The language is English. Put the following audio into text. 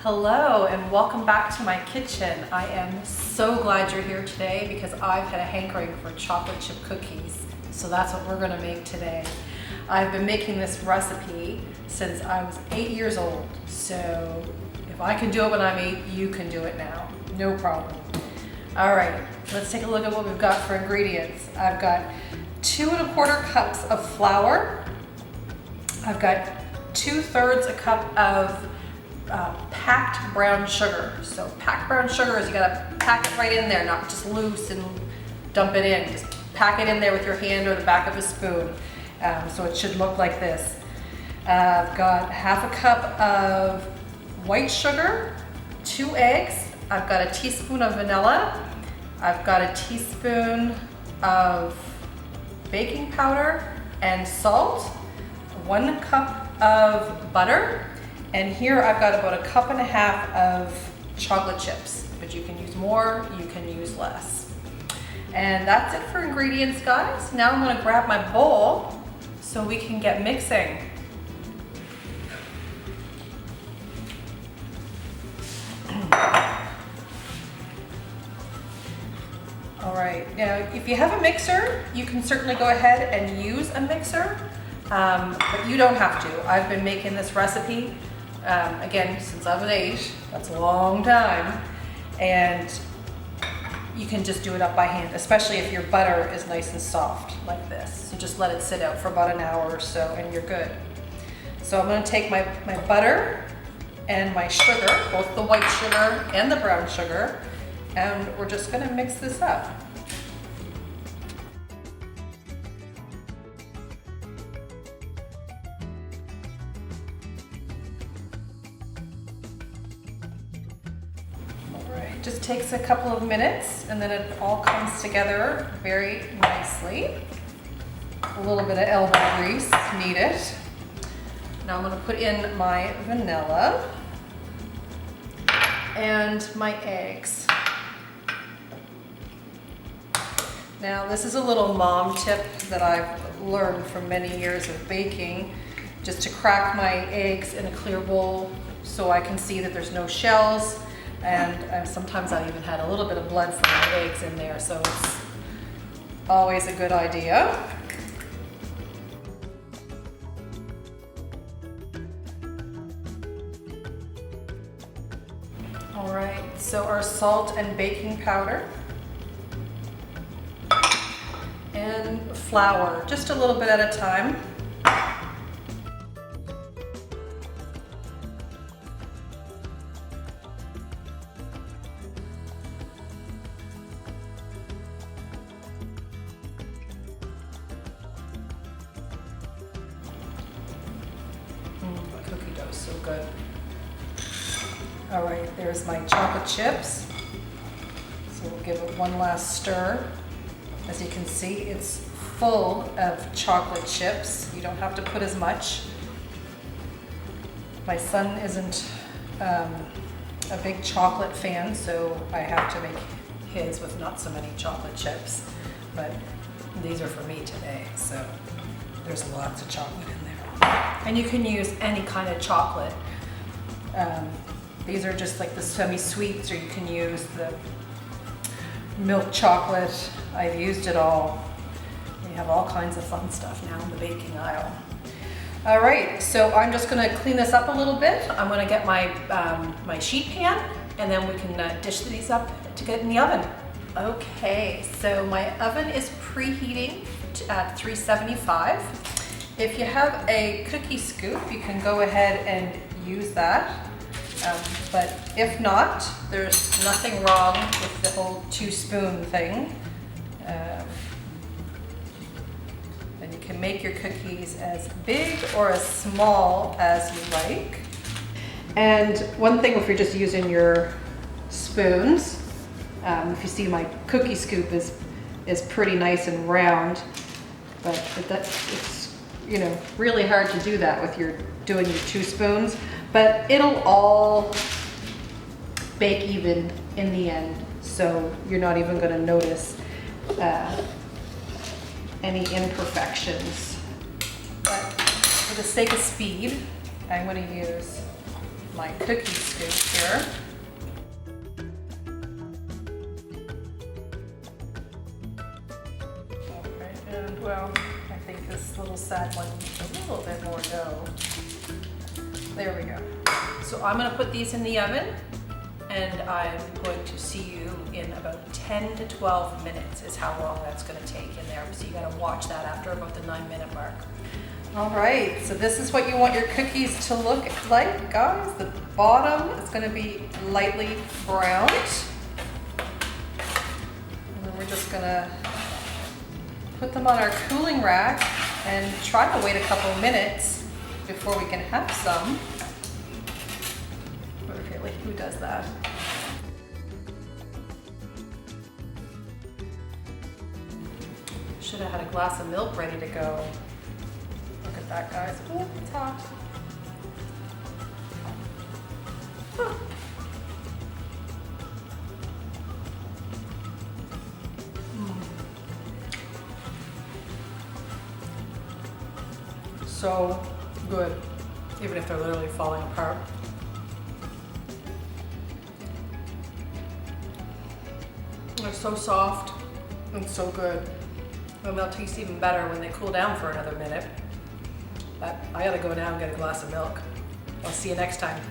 Hello and welcome back to my kitchen. I am so glad you're here today because I've had a hankering for chocolate chip cookies. So that's what we're gonna make today. I've been making this recipe since I was 8 years old. So if I can do it when I'm 8, you can do it now. No problem. All right, let's take a look at what we've got for ingredients. I've got 2 1/4 cups of flour. I've got 2/3 a cup of packed brown sugar. So packed brown sugar is you gotta pack it right in there, not just loose and dump it in. Just pack it in there with your hand or the back of a spoon. So it should look like this. I've got 1/2 cup of white sugar, 2 eggs. I've got a teaspoon of vanilla. I've got a teaspoon of baking powder and salt, 1 cup of butter. And here I've got about 1.5 cups of chocolate chips, but you can use more, you can use less. And that's it for ingredients, guys. Now I'm gonna grab my bowl so we can get mixing. All right, now if you have a mixer, you can certainly go ahead and use a mixer, but you don't have to. I've been making this recipe again, since I was 8, that's a long time, and you can just do it up by hand, especially if your butter is nice and soft like this. So just let it sit out for about an hour or so and you're good. So I'm gonna take my butter and my sugar, both the white sugar and the brown sugar, and we're just gonna mix this up. Just takes a couple of minutes and then it all comes together very nicely. A little bit of elbow grease needed. Now I'm going to put in my vanilla and my eggs. Now this is a little mom tip that I've learned from many years of baking, just to crack my eggs in a clear bowl so I can see that there's no shells. And sometimes I even had a little bit of blood from my eggs in there, so it's always a good idea. All right, so our salt and baking powder and flour, just a little bit at a time. Cookie dough is so good. All right, there's my chocolate chips. So we'll give it one last stir. As you can see, it's full of chocolate chips. You don't have to put as much. My son isn't a big chocolate fan, so I have to make his with not so many chocolate chips. But these are for me today, so there's lots of chocolate in there. And you can use any kind of chocolate. These are just like the semi-sweets, or you can use the milk chocolate. I've used it all. We have all kinds of fun stuff now in the baking aisle. All right, so I'm just gonna clean this up a little bit. I'm gonna get my, my sheet pan, and then we can dish these up to get in the oven. Okay, so my oven is preheating at 375. If you have a cookie scoop, you can go ahead and use that. But if not, there's nothing wrong with the whole 2-spoon thing. And you can make your cookies as big or as small as you like. And one thing, if you're just using your spoons, if you see my cookie scoop is pretty nice and round, but it's really hard to do that with doing your 2 spoons, but it'll all bake even in the end, so you're not even going to notice any imperfections. But for the sake of speed, I'm going to use my cookie scoop here. Okay, and well, I think this little sad one needs a little bit more dough. There we go. So I'm gonna put these in the oven, and I'm going to see you in about 10 to 12 minutes is how long that's gonna take in there. So you gotta watch that after about the 9-minute mark. All right, so this is what you want your cookies to look like, guys. The bottom is gonna be lightly browned. And then we're just gonna put them on our cooling rack and try to wait a couple minutes before we can have some. But really, who does that? Should have had a glass of milk ready to go. Look at that, guys. Ooh, it's hot. Huh. So good, even if they're literally falling apart. They're so soft and so good. And they'll taste even better when they cool down for another minute. But I gotta go now and get a glass of milk. I'll see you next time.